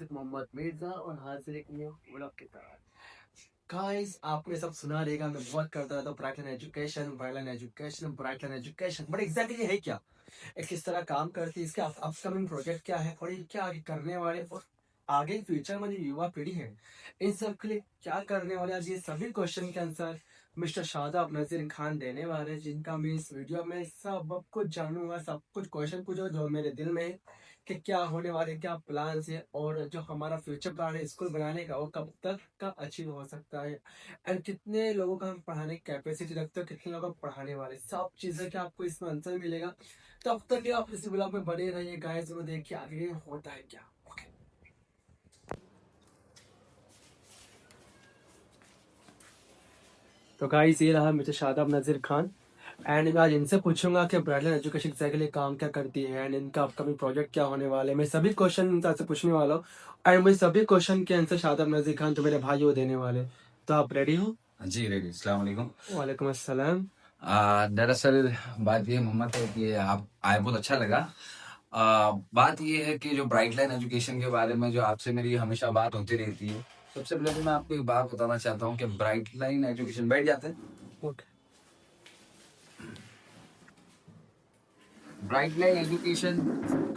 With Mohammad Mirza और हाजिर एक न्यू व्लॉग के साथ। गाइस आपने सब सुना रहेगा, मैं बहुत करता रहता हूँ bright line education, but exactly ये है क्या, ये किस तरह काम करती है, इसका अपकमिंग प्रोजेक्ट क्या है और ये क्या आगे करने वाले हैं, और आगे फ्यूचर में जो युवा पीढ़ी है इन सब के लिए क्या करने वाले हैं। आज ये सभी क्वेश्चन के आंसर मिस्टर शादाब नजीर खान देने वाले हैं, जिनका मैं इस वीडियो में सब कुछ जानूंगा, सब कुछ क्वेश्चन पूछो जो मेरे दिल में है कि क्या होने वाले, क्या प्लान्स है और जो हमारा फ्यूचर प्लान है स्कूल बनाने का वो कब तक का अचीव हो सकता है, एंड कितने लोगों का हम पढ़ाने की कैपेसिटी रखते हो, कितने लोग हम पढ़ाने वाले, सब चीज़ें का आपको इसमें आंसर मिलेगा। तब तक आप इस ब्लॉग में बने रहिए गाइस, वो देखिए आगे होता है क्या। ओके, तो गाइस ये रहा मिस्टर शादाब नजीर खान, एंड मैं आज इनसे पूछूंगा कि ब्राइटल एजुकेशन के लिए काम क्या करती है एंड इनका अपकमिंग प्रोजेक्ट क्या होने वाले हैं। मैं सभी क्वेश्चन इनसे पूछने वाला हूँ एंड मुझे सभी क्वेश्चन के आंसर शादाब नजीर खान जो मेरे भाई वो देने वाले। तो आप रेडी हो? जी रेडी। अस्सलाम वालेकुम। वालेकुम अस्सलाम। दरअसल बात ये मोहम्मद है कि आप आए, बहुत अच्छा लगा। बात ये है कि जो ब्राइट लाइन एजुकेशन के बारे में जो आपसे मेरी हमेशा बात होती रहती है, सबसे पहले तो मैं आपको एक बात बताना चाहता हूँ कि ब्राइट लाइन एजुकेशन, बैठ जाते हैं। Okay, bright line education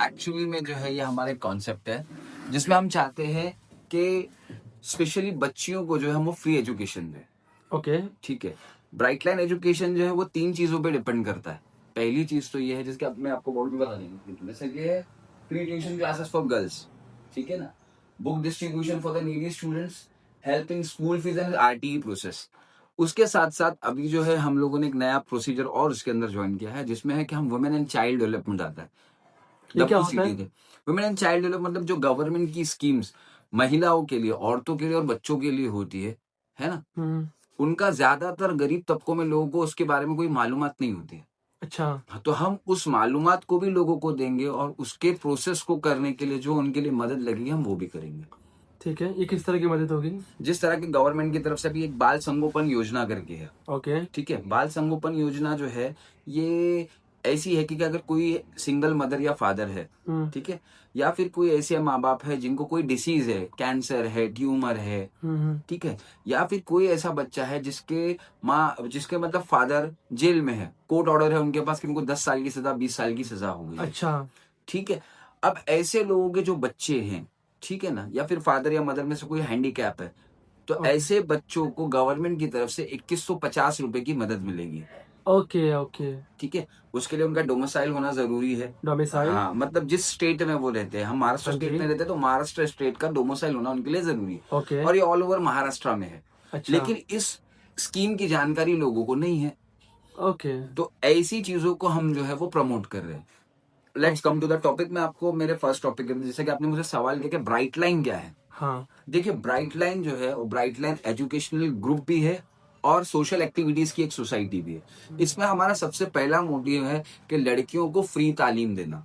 actually में जो है ये हमारे कॉन्सेप्ट है जिसमें हम चाहते हैं कि स्पेशली बच्चियों को जो है हम वो फ्री एजुकेशन दें। ओके, ठीक है। ब्राइट लाइन एजुकेशन जो है वो 3 चीजों पे डिपेंड करता है। पहली चीज तो ये है जिसके मैं आपको बोर्ड भी बता देंगे, जैसे कि है free tuition classes for girls, ठीक है ना, book distribution for the needy students, help in school fees and RTE process. उसके साथ साथ अभी जो है हम लोगों ने एक नया प्रोसीजर और उसके अंदर ज्वाइन किया है जिसमें है कि हम वुमेन एंड चाइल्ड डेवलपमेंट आता है, ये क्या होता WCD है? थे। वुमेन एंड चाइल्ड डेवलपमेंट मतलब जो गवर्नमेंट की स्कीम्स महिलाओं के लिए, औरतों के लिए और बच्चों के लिए होती है ना, हम्म, उनका ज्यादातर गरीब तबकों में लोगों को उसके बारे में कोई मालूमात नहीं होती है। अच्छा, हाँ, तो हम उस मालूमात को भी लोगों को देंगे और उसके प्रोसेस को करने के लिए जो उनके लिए मदद लगेगी हम वो भी करेंगे। ठीक है, ये किस तरह की मदद होगी? जिस तरह की गवर्नमेंट की तरफ से भी एक बाल संगोपन योजना करके है, ओके, ठीक है। बाल संगोपन योजना जो है ये ऐसी है कि अगर कोई सिंगल मदर या फादर है, हम्म, ठीक है, या फिर कोई ऐसे माँ बाप है जिनको कोई डिसीज है, कैंसर है, ट्यूमर है, हम्म, ठीक है, या फिर कोई ऐसा बच्चा है जिसके मतलब फादर जेल में है, कोर्ट ऑर्डर है उनके पास कि उनको 10 साल की सजा, 20 साल की सजा हो गई है, अच्छा, ठीक है। अब ऐसे लोगों के जो बच्चे हैं, ठीक है ना, या फिर फादर या मदर में से कोई हैंडीकैप है, तो ओके, ऐसे बच्चों को गवर्नमेंट की तरफ से 2150 रुपए की मदद मिलेगी, ओके, ओके, ठीक है। उसके लिए उनका डोमिसाइल होना जरूरी है। डोमिसाइल, हाँ, मतलब जिस स्टेट में वो रहते हैं, हम महाराष्ट्र हाँ स्टेट जी, में रहते हैं तो महाराष्ट्र स्टेट का डोमिसाइल होना उनके लिए जरूरी है, ओके, और ये ऑल ओवर महाराष्ट्र में है। अच्छा, लेकिन इस स्कीम की जानकारी लोगों को नहीं है, ओके, तो ऐसी चीजों को हम जो है वो प्रमोट कर रहे हैं। Let's okay, come to the topic. मैं आपको मेरे फर्स्ट टॉपिक में, जैसे कि आपने मुझे सवाल किया कि ब्राइट लाइन क्या है, हाँ, देखिए ब्राइट लाइन जो है वो ब्राइट लाइन एजुकेशनल ग्रुप भी है और सोशल एक्टिविटीज की एक सोसाइटी भी है। इसमें हमारा सबसे पहला मोटिव है कि लड़कियों को फ्री तालीम देना,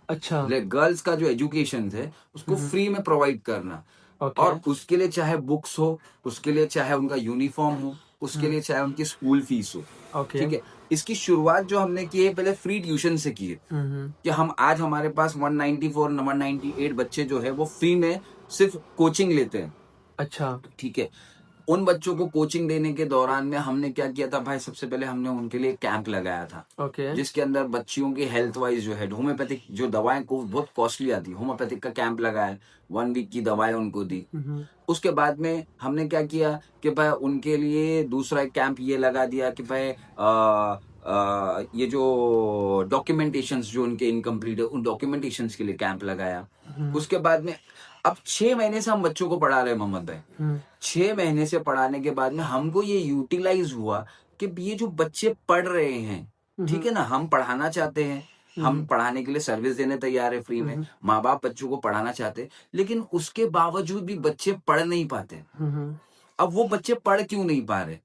अच्छा, गर्ल्स का जो एजुकेशन है उसको हम्म, फ्री में प्रोवाइड करना, ओके, और उसके लिए चाहे बुक्स हो, उसके लिए चाहे उनका यूनिफॉर्म हो, उसके लिए चाहे उनकी स्कूल फीस हो, ओके, ठीक है। इसकी शुरुआत जो हमने की है पहले फ्री ट्यूशन से की है, कि हम आज हमारे पास 194 198 बच्चे जो है वो फ्री में सिर्फ कोचिंग लेते हैं, अच्छा, ठीक है। उन बच्चों को कोचिंग देने के दौरान में हमने क्या किया था भाई, सबसे पहले हमने उनके लिए कैंप लगाया था, ओके, जिसके अंदर बच्चियों की हेल्थ वाइज जो है होम्योपैथिक जो दवाएं को बहुत कॉस्टली आती है, होम्योपैथिक का कैंप लगाया, 1 वीक की दवाएं उनको दी। उसके बाद में हमने क्या किया कि भाई उनके लिए दूसरा एक कैंप ये लगा दिया कि भाई ये जो डॉक्यूमेंटेशंस जो उनके इनकम्प्लीट है उन डॉक्यूमेंटेशंस के लिए कैंप लगाया। उसके बाद में अब 6 महीने से हम बच्चों को पढ़ा रहे हैं मोहम्मद भाई, 6 महीने से पढ़ाने के बाद में हमको ये यूटिलाइज हुआ कि ये जो बच्चे पढ़ रहे हैं, ठीक है ना, हम पढ़ाना चाहते हैं, हम पढ़ाने के लिए सर्विस देने तैयार है फ्री में, माँ बाप बच्चों को पढ़ाना चाहते हैं, लेकिन उसके बावजूद भी बच्चे पढ़ नहीं पाते। अब वो बच्चे पढ़ क्यों नहीं पा रहे,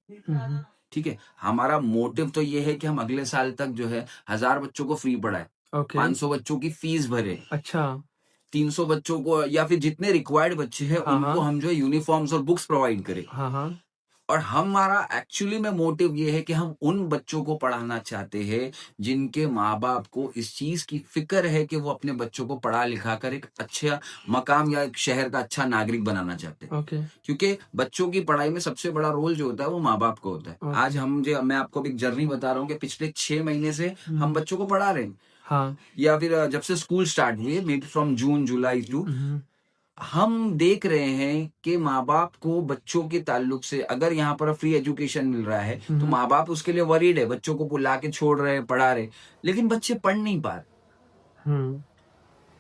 ठीक है। हमारा मोटिव तो ये है कि हम अगले साल तक जो है 1000 बच्चों को फ्री पढ़ाए, ओके, 500 बच्चों की फीस भरे, अच्छा, 300 बच्चों को या फिर जितने रिक्वायर्ड बच्चे हैं हाँ, उनको हाँ, हम जो है यूनिफॉर्म्स और बुक्स प्रोवाइड करें। हाँ, हाँ, और हमारा एक्चुअली में मोटिव ये है कि हम उन बच्चों को पढ़ाना चाहते हैं जिनके माँ बाप को इस चीज की फिक्र है कि वो अपने बच्चों को पढ़ा लिखा कर एक अच्छा मकाम या एक शहर का अच्छा नागरिक बनाना चाहते हैं। ओके। क्योंकि बच्चों की पढ़ाई में सबसे बड़ा रोल जो होता है वो माँ बाप का होता है। ओके। आज मैं आपको एक जर्नी बता रहा हूँ कि पिछले 6 महीने से हम हम्म। बच्चों को पढ़ा रहे हैं, हाँ। या फिर जब से स्कूल स्टार्ट हुए, maybe from June July to, hmm. हम देख रहे हैं कि माँ बाप को बच्चों के ताल्लुक से, अगर यहाँ पर फ्री एजुकेशन मिल रहा है तो हम्म। माँ बाप उसके लिए वरीड है, बच्चों को बुला के छोड़ रहे हैं, पढ़ा रहे, लेकिन बच्चे पढ़ नहीं पा रहे। हम्म।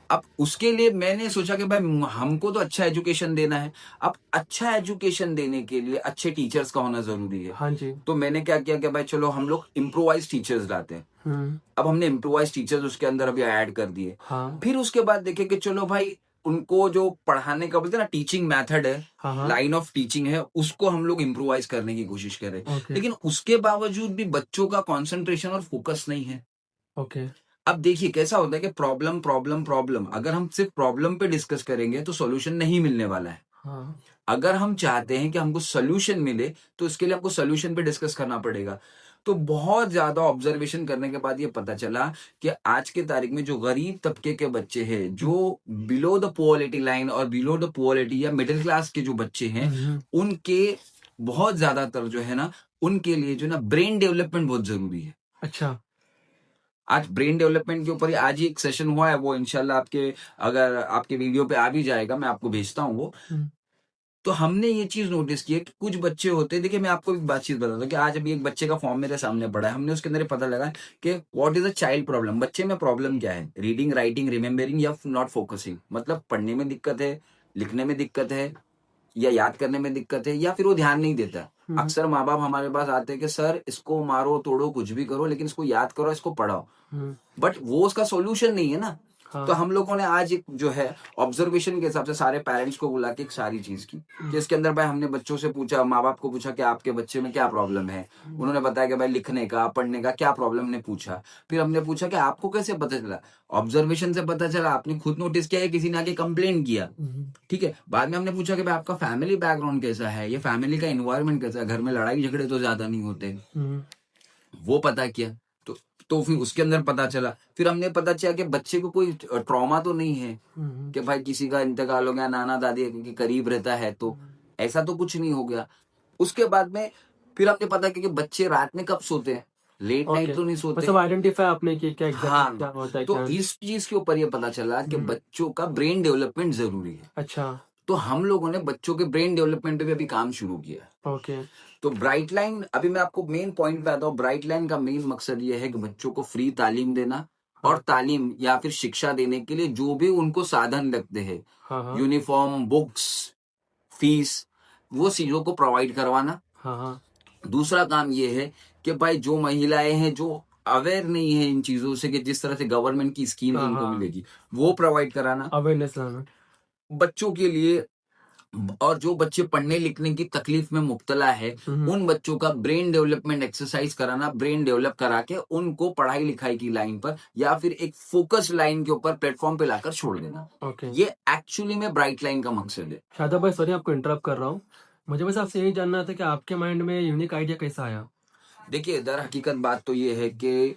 अब उसके लिए मैंने सोचा कि भाई हमको तो अच्छा एजुकेशन देना है। अब अच्छा एजुकेशन देने के लिए अच्छे टीचर्स का होना जरूरी है। हाँ जी। तो मैंने क्या किया कि भाई चलो हम लोग इम्प्रोवाइज टीचर्स लाते हैं। हम्म। अब हमने इम्प्रोवाइज टीचर्स उसके अंदर अभी ऐड कर दिए। हाँ। फिर उसके बाद देखे कि चलो भाई उनको जो पढ़ाने का बोलते हैं ना, टीचिंग मेथड है, हाँ। हाँ। लाइन ऑफ टीचिंग है, उसको हम लोग इम्प्रोवाइज करने की कोशिश करें। ओके। लेकिन उसके बावजूद भी बच्चों का कंसंट्रेशन और फोकस नहीं है। ओके। अब देखिए कैसा होता है कि प्रॉब्लम प्रॉब्लम प्रॉब्लम, अगर हम सिर्फ प्रॉब्लम पे डिस्कस करेंगे तो सॉल्यूशन नहीं मिलने वाला है। हाँ। अगर हम चाहते हैं कि हमको सोल्यूशन मिले तो इसके लिए हमको सोल्यूशन पे डिस्कस करना पड़ेगा। तो बहुत ज्यादा ऑब्जर्वेशन करने के बाद ये पता चला कि आज के तारीख में जो गरीब तबके के बच्चे हैं, जो बिलो द पुअरिटी लाइन और बिलो द पुअरिटी या मिडिल क्लास के जो बच्चे हैं, हम्म। उनके बहुत ज्यादातर जो है ना, उनके लिए जो ना ब्रेन डेवलपमेंट बहुत जरूरी है। अच्छा। आज ब्रेन डेवलपमेंट के ऊपर आज ही एक सेशन हुआ है, वो इंशाल्लाह आपके, अगर आपके वीडियो पे आ भी जाएगा, मैं आपको भेजता हूँ वो। हम्म। तो हमने ये चीज नोटिस की है कि कुछ बच्चे होते हैं, देखिए मैं आपको एक बात चीज बताता हूँ कि आज अभी एक बच्चे का फॉर्म मेरे सामने पड़ा है, हमने उसके अंदर ये पता लगा कि what is a child problem, बच्चे में प्रॉब्लम क्या है, रीडिंग राइटिंग रिमेम्बरिंग या नॉट फोकसिंग, मतलब पढ़ने में दिक्कत है, लिखने में दिक्कत है, या याद करने में दिक्कत है, या फिर वो ध्यान नहीं देता। हम्म। अक्सर माँ बाप हमारे पास आते हैं कि सर इसको मारो तोड़ो कुछ भी करो, लेकिन इसको याद करो, इसको पढ़ाओ, हम्म। बट वो उसका सॉल्यूशन नहीं है ना। हाँ। तो हम लोगों ने आज एक जो है ऑब्जर्वेशन के हिसाब से सारे पेरेंट्स को बुला के एक सारी चीज की, कि इसके अंदर भाई हमने बच्चों से पूछा, माँ बाप को पूछा कि आपके बच्चे में क्या प्रॉब्लम है। उन्होंने बताया कि भाई लिखने का पढ़ने का क्या प्रॉब्लम ने पूछा। फिर हमने पूछा कि आपको कैसे पता चला, ऑब्जर्वेशन से पता चला, आपने खुद नोटिस किया, किसी ने आके कंप्लेन किया, ठीक है। बाद में हमने पूछा कि भाई आपका फैमिली बैकग्राउंड कैसा है, ये फैमिली का एनवायरनमेंट कैसा है, घर में लड़ाई झगड़े तो ज्यादा नहीं होते, वो पता किया। तो फिर उसके अंदर पता चला, फिर हमने पता चला कि बच्चे को कोई ट्रॉमा तो नहीं है, कि भाई किसी का इंतकाल हो गया, नाना दादी के करीब रहता है, तो ऐसा तो कुछ नहीं हो गया। उसके बाद में फिर हमने पता किया कि बच्चे रात में कब सोते हैं, लेट नाइट तो नहीं सोते। मतलब आइडेंटिफाई आपने किया क्या एग्जैक्टली क्या हाँ, होता है तो क्या। इस चीज के ऊपर ये पता चला कि बच्चों का ब्रेन डेवलपमेंट जरूरी है। अच्छा। तो हम लोगों ने बच्चों के ब्रेन डेवलपमेंट पे भी अभी काम शुरू किया। ओके। तो ब्राइट लाइन, अभी मैं आपको मेन पॉइंट पे आता हूँ। ब्राइट लाइन का मेन मकसद ये है कि बच्चों को फ्री तालीम देना, और तालीम या फिर शिक्षा देने के लिए जो भी उनको साधन लगते हैं, हाँ। यूनिफॉर्म, बुक्स, फीस, वो चीजों को प्रोवाइड करवाना। हाँ। दूसरा काम ये है कि भाई जो महिलाएं हैं जो अवेयर नहीं है इन चीजों से कि जिस तरह से गवर्नमेंट की स्कीम उनको मिलेगी, वो प्रोवाइड कराना अवेयरनेस लाना बच्चों के लिए। और जो बच्चे पढ़ने लिखने की तकलीफ में मुब्तला है, उन बच्चों का ब्रेन डेवलपमेंट एक्सरसाइज कराना, ब्रेन डेवलप करा के उनको पढ़ाई लिखाई की लाइन पर या फिर एक फोकस लाइन के ऊपर प्लेटफॉर्म पे लाकर छोड़ देना। ये एक्चुअली में ब्राइट लाइन का मकसद है। शादाब भाई सॉरी आपको इंटरप्ट कर रहा हूँ, मुझे बस आपसे यही जानना था कि आपके माइंड में यूनिक आइडिया कैसा आया। देखिए दर हकीकत बात तो ये है कि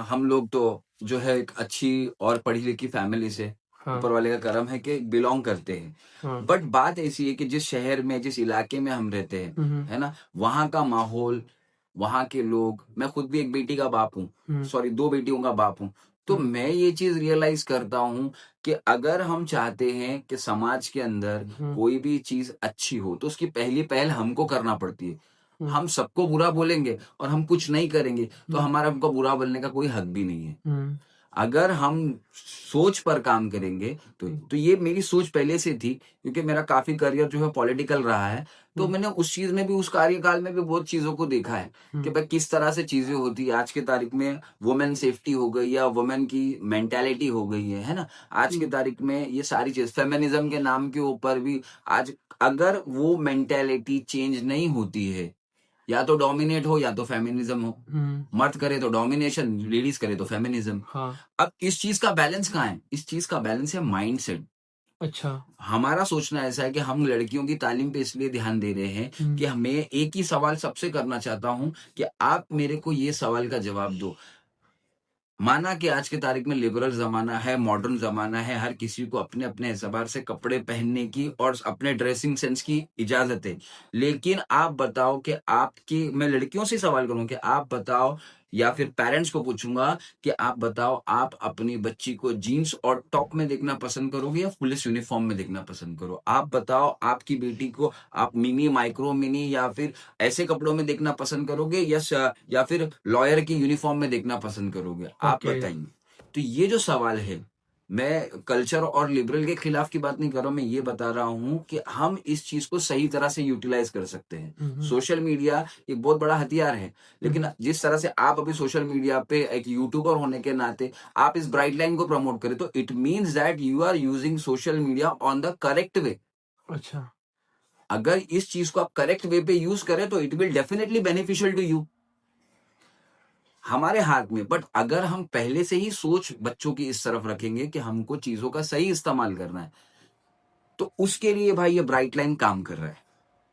हम लोग तो जो है एक अच्छी और पढ़ी लिखी फैमिली से, ऊपर वाले का करम है कि बिलोंग करते हैं। बट बात ऐसी है कि जिस शहर में, जिस इलाके में हम रहते हैं, है ना, वहाँ का माहौल, वहाँ के लोग, मैं खुद भी एक बेटी का बाप हूँ, सॉरी 2 बेटियों का बाप हूँ। तो मैं ये चीज रियलाइज करता हूँ कि अगर हम चाहते हैं कि समाज के अंदर कोई भी चीज अच्छी हो तो उसकी पहली पहल हमको करना पड़ती है। हम सबको बुरा बोलेंगे और हम कुछ नहीं करेंगे तो हमारा उनको बुरा बोलने का कोई हक भी नहीं है। अगर हम सोच पर काम करेंगे तो ये मेरी सोच पहले से थी, क्योंकि मेरा काफी करियर जो है पॉलिटिकल रहा है। तो मैंने उस चीज में भी, उस कार्यकाल में भी बहुत चीजों को देखा है कि भाई किस तरह से चीजें होती है। आज की तारीख में वुमेन सेफ्टी हो गई या वुमेन की मेंटालिटी हो गई है ना। आज की तारीख में ये सारी चीज फेमिनिज्म के नाम के ऊपर भी आज अगर वो मेंटालिटी चेंज नहीं होती है, या तो डोमिनेट हो या तो फेमिनिज्म हो, मर्द करे तो डोमिनेशन, लेडीज करे तो फेमिनिज्म। अब इस चीज का बैलेंस कहाँ है? इस चीज का बैलेंस है माइंडसेट। अच्छा। हमारा सोचना ऐसा है कि हम लड़कियों की तालीम पे इसलिए ध्यान दे रहे हैं कि हमें एक ही सवाल सबसे करना चाहता हूँ कि आप मेरे को ये सवाल का जवाब दो। माना कि आज की तारीख में लिबरल ज़माना है, मॉडर्न ज़माना है, हर किसी को अपने-अपने एतबार से कपड़े पहनने की और अपने ड्रेसिंग सेंस की इजाज़त है। लेकिन आप बताओ कि आपकी मैं लड़कियों से सवाल करूँ कि आप बताओ या फिर पेरेंट्स को पूछूँगा कि आप बताओ आप अपनी बच्ची को जीन्स और टॉप में देखना पसंद करोगे या पुलिस यूनिफ़ॉर्म में देखना पसंद करो? आप बताओ आपकी बेटी को आप मिनी, माइक्रो मिनी या फिर ऐसे कपड़ों में देखना पसंद करोगे या फिर लॉयर की यूनिफॉर्म में देखना पसंद करोगे? आप ओके। बताइए। तो ये जो सवाल है, मैं कल्चर और लिबरल के खिलाफ की बात नहीं कर रहा हूँ, मैं ये बता रहा हूँ कि हम इस चीज़ को सही तरह से यूटिलाइज़ कर सकते हैं। सोशल मीडिया एक बहुत बड़ा हथियार है, लेकिन जिस तरह से आप अभी सोशल मीडिया पे एक यूट्यूबर होने के नाते आप इस ब्राइट लाइन को प्रमोट करें, तो it means that you are using social media on the correct way. अच्छा। अगर इस चीज़ को आप करेक्ट वे पे यूज़ करें, तो it will definitely beneficial to you. हमारे हाथ में, बट अगर हम पहले से ही सोच बच्चों की इस तरफ रखेंगे कि हमको चीजों का सही इस्तेमाल करना है, तो उसके लिए भाई ये ब्राइट लाइन काम कर रहा है।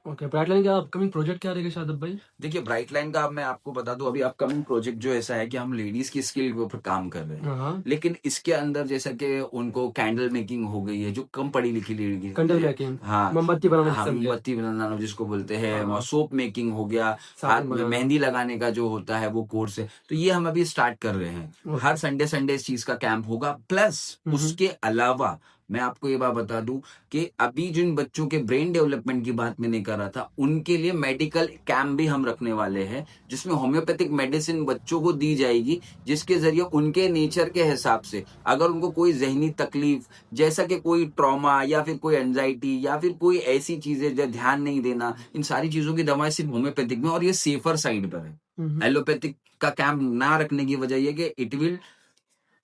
ओके, ब्राइट लाइन का अपकमिंग प्रोजेक्ट क्या रहेगा शादाब भाई? देखिए ब्राइट लाइन का अब मैं आपको बता दूं, अभी अपकमिंग प्रोजेक्ट जो ऐसा है कि हम लेडीज की स्किल के ऊपर काम कर रहे हैं। हाँ। लेकिन इसके अंदर जैसा कि उनको कैंडल मेकिंग हो गई है, जो कम पढ़ी लिखी लेडी, कैंडल मेकिंग, हाँ मोमबत्ती बनाना हाँ, समझे। मोमबत्ती बनाना जिसको बोलते हैं, हाँ। सोप मेकिंग हो गया, हाथ साबुन में बनाना। मेहंदी लगाने का जो होता है वो कोर्स है, तो ये हम अभी स्टार्ट कर रहे हैं। ओके। हर संडे संडे इस चीज का कैंप होगा। प्लस उसके अलावा मैं आपको ये बात बता दूं कि अभी जिन बच्चों के ब्रेन डेवलपमेंट की बात मैंने कर रहा था, उनके लिए मेडिकल कैंप भी हम रखने वाले हैं, जिसमें होम्योपैथिक मेडिसिन बच्चों को दी जाएगी, जिसके जरिए उनके नेचर के हिसाब से अगर उनको कोई जहनी तकलीफ, जैसा कि कोई ट्रॉमा या फिर कोई एंजाइटी या फिर कोई ऐसी चीजें जो ध्यान नहीं देना, इन सारी चीजों की दवाएं सिर्फ होम्योपैथिक में, और ये सेफर साइड पर है। एलोपैथिक का कैंप ना रखने की वजह यह कि इट विल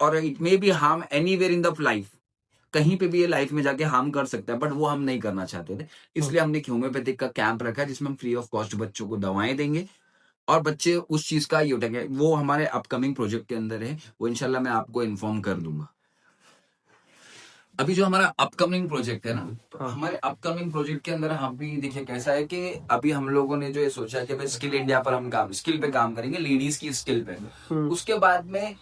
और it may be harm anywhere in the life, कहीं पे भी ये लाइफ में जाके हार्म कर सकता है, बट वो हम नहीं करना चाहते थे। इसलिए हमने एक होम्योपैथिक का कैंप रखा है, जिसमें हम फ्री ऑफ कॉस्ट बच्चों को दवाएं देंगे और बच्चे उस चीज का ये उठाएंगे। वो हमारे अपकमिंग प्रोजेक्ट के अंदर है, वो इंशाल्लाह मैं आपको इन्फॉर्म कर दूंगा। अभी जो हमारा अपकमिंग प्रोजेक्ट है ना, तो हमारे अपकमिंग प्रोजेक्ट के अंदर हम भी देखिए कैसा है कि अभी हम लोगों ने जो ये सोचा है कि भाई स्किल इंडिया पर हम स्किल पे काम करेंगे, लेडीज की स्किल पे। उसके बाद में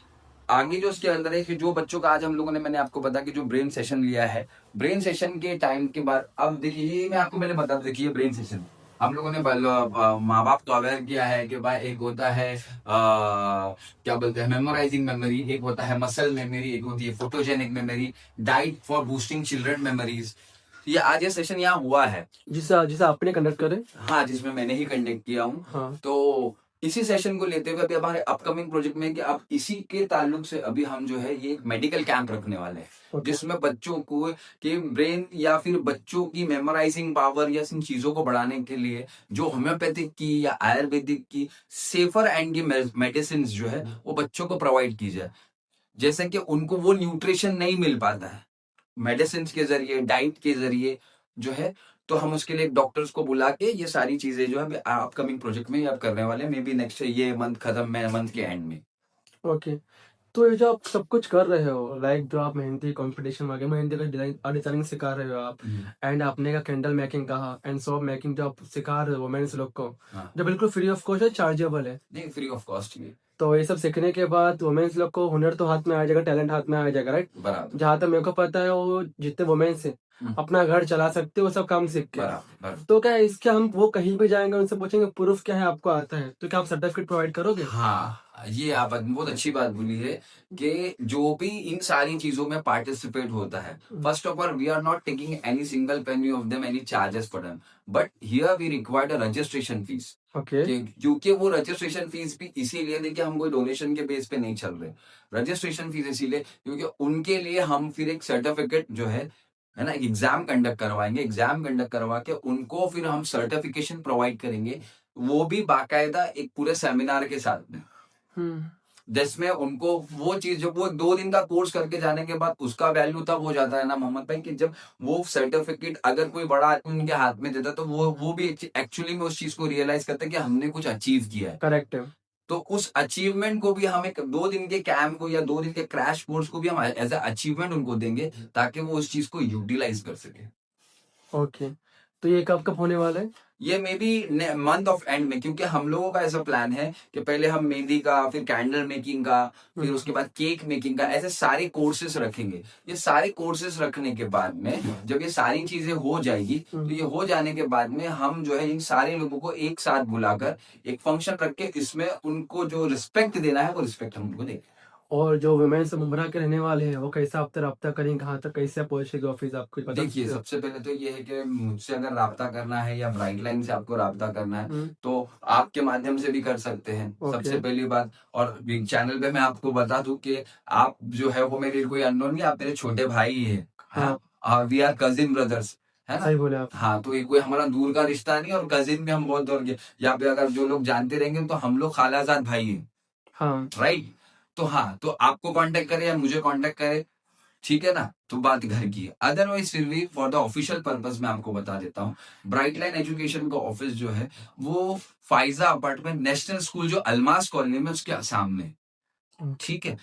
आगे जो उसके अंदर है कि जो बच्चों का आज हम लोगों ने, मैंने आपको बताया कि जो ब्रेन सेशन लिया है, ब्रेन सेशन के टाइम के बाद अब देखिए, ये मैं आपको पहले बता दूं, देखिए ब्रेन सेशन हम लोगों ने माँ बाप को अवेयर किया है कि भाई एक होता है क्या बोलते हैं मेमोराइजिंग मेमोरी, एक होता है मसल मेमोरी, एक होती है photogenic memory, diet for boosting children memories. ये आज ये सेशन यहाँ हुआ है, जिसे जिसे आपने कंडक्ट करे। हाँ, जिसमें मैंने ही कंडक्ट किया हूँ। हाँ। तो इसी सेशन को लेते हुए अभी हमारे अपकमिंग प्रोजेक्ट में कि अब इसी के ताल्लुक से अभी हम जो है ये एक मेडिकल कैंप रखने वाले हैं, जिसमें बच्चों को के ब्रेन या फिर बच्चों की मेमोराइजिंग पावर या इन चीजों को बढ़ाने के लिए जो होम्योपैथिक की या आयुर्वेदिक की सेफर एंड की मेडिसिन जो है वो बच्चों को प्रोवाइड की जाए। जैसे कि उनको वो न्यूट्रिशन नहीं मिल पाता है मेडिसिन के जरिए, डाइट के जरिए जो है, तो हम उसके लिए डॉक्टर्स को बुला के ये सारी चीजें जो है अपकमिंग प्रोजेक्ट में अब करने वाले हैं, मे बी नेक्स्ट ये मंथ खत्म में, मंथ के एंड में। ओके। तो ये जो आप सब कुछ कर रहे हो, लाइक जो आप मेहंदी कंपटीशन वगैरह, मेहंदी का डिजाइनिंग सिखा रहे हो आप, एंड आपने का कैंडल मेकिंग कहा, एंड सोप मेकिंग जो आप सिखा रहे हो वुमेन्स लोग को, जो बिल्कुल फ्री ऑफ कॉस्ट है, चार्जेबल है। नहीं, फ्री ऑफ कॉस्ट ही है। तो ये सब सीखने के बाद वुमेन्स लोग को हुनर तो हाथ में आ जाएगा, टैलेंट हाथ में आ जाएगा, राइट? बराबर। जहां तक मेरे को पता है वो जितने वुमेन्स है अपना घर चला सकते हो, वो सब काम सीख के। बराबर। तो क्या इसके हम वो कहीं भी जाएंगे उनसे पूछेंगे प्रूफ क्या है आपको आता है, तो क्या आप सर्टिफिकेट प्रोवाइड करोगे? हाँ, ये आप बहुत अच्छी बात बोली है कि जो भी इन सारी चीजों में पार्टिसिपेट होता है, first of all we are not taking any single penny of them, any charges for them, but here we required a registration fees. Okay. क्योंकि वो रजिस्ट्रेशन फीस भी इसीलिए, देखिए हम कोई डोनेशन के बेस पे नहीं चल रहे, रजिस्ट्रेशन फीस इसीलिए क्योंकि उनके लिए हम फिर एक सर्टिफिकेट जो है ना, एग्जाम कंडक्ट करवाएंगे, एग्जाम कंडक्ट करवा के उनको फिर हम सर्टिफिकेशन प्रोवाइड करेंगे, वो भी बाकायदा एक पूरे सेमिनार के साथ में, जिसमें उनको वो चीज, जब वो 2 दिन का कोर्स करके जाने के बाद उसका वैल्यू तब हो जाता है ना मोहम्मद भाई, कि जब वो सर्टिफिकेट अगर कोई बड़ा आदमी उनके हाथ में देता, तो वो भी एक्चुअली में उस चीज को रियलाइज करते हैं कि हमने कुछ अचीव किया है। करेक्ट है। तो उस अचीवमेंट को भी हम एक 2 दिन के कैंप को या 2 दिन के क्रैश कोर्स को भी हम एज अ अचीवमेंट उनको देंगे, ताकि वो उस चीज को यूटिलाइज कर सके। ओके, तो ये कब होने वाला है? ये may be month of and में, क्योंकि हम लोगों का ऐसा प्लान है कि पहले हम मेहंदी का, फिर कैंडल मेकिंग का, फिर उसके बाद केक मेकिंग का, ऐसे सारे कोर्सेज रखेंगे। ये सारे कोर्सेज रखने के बाद में जब ये सारी चीजें हो जाएगी, तो ये हो जाने के बाद में हम जो है इन सारे लोगों को एक साथ बुलाकर एक फंक्शन रख के इसमें उनको जो रिस्पेक्ट देना है वो रिस्पेक्ट हम उनको देंगे। और जो वुमेन्स मुंब्रा के रहने वाले हैं वो कैसे आपसे रब्ता करेंगे, कहाँ तक कैसे पहुंचेगी ऑफिस, आपको बता देखिए, सकते हो? सबसे पहले तो ये है कि मुझसे अगर राब्ता करना है या ब्राइट लाइन से आपको राब्ता करना है, हम्म, तो आपके माध्यम से भी कर सकते हैं, ओके। सबसे पहली बात। और चैनल पे मैं आपको बता दूं कि आप जो है वो मेरे कोई अननोन नहीं, आप मेरे छोटे भाई ही है। हाँ, वी आर कजिन ब्रदर्स, है ना। सही बोले आप। हाँ, तो ये कोई हमारा दूर का रिश्ता नहीं, और कजिन में हम बहुत दूर के, यहाँ पे अगर जो लोग जानते रहेंगे तो हम लोग खालाजाद भाई हैं, हाँ, राइट। तो हाँ, तो आपको कांटेक्ट करे या मुझे कांटेक्ट करे, ठीक है ना, तो बात घर की है। अदरवाइज फिर भी फॉर द ऑफिशियल पर्पस मैं आपको बता देता हूँ, ब्राइट लाइन एजुकेशन का ऑफिस जो है वो फाइजा अपार्टमेंट नेशनल स्कूल जो अलमास कॉलोनी में उसके सामने, हम्म। ठीक है।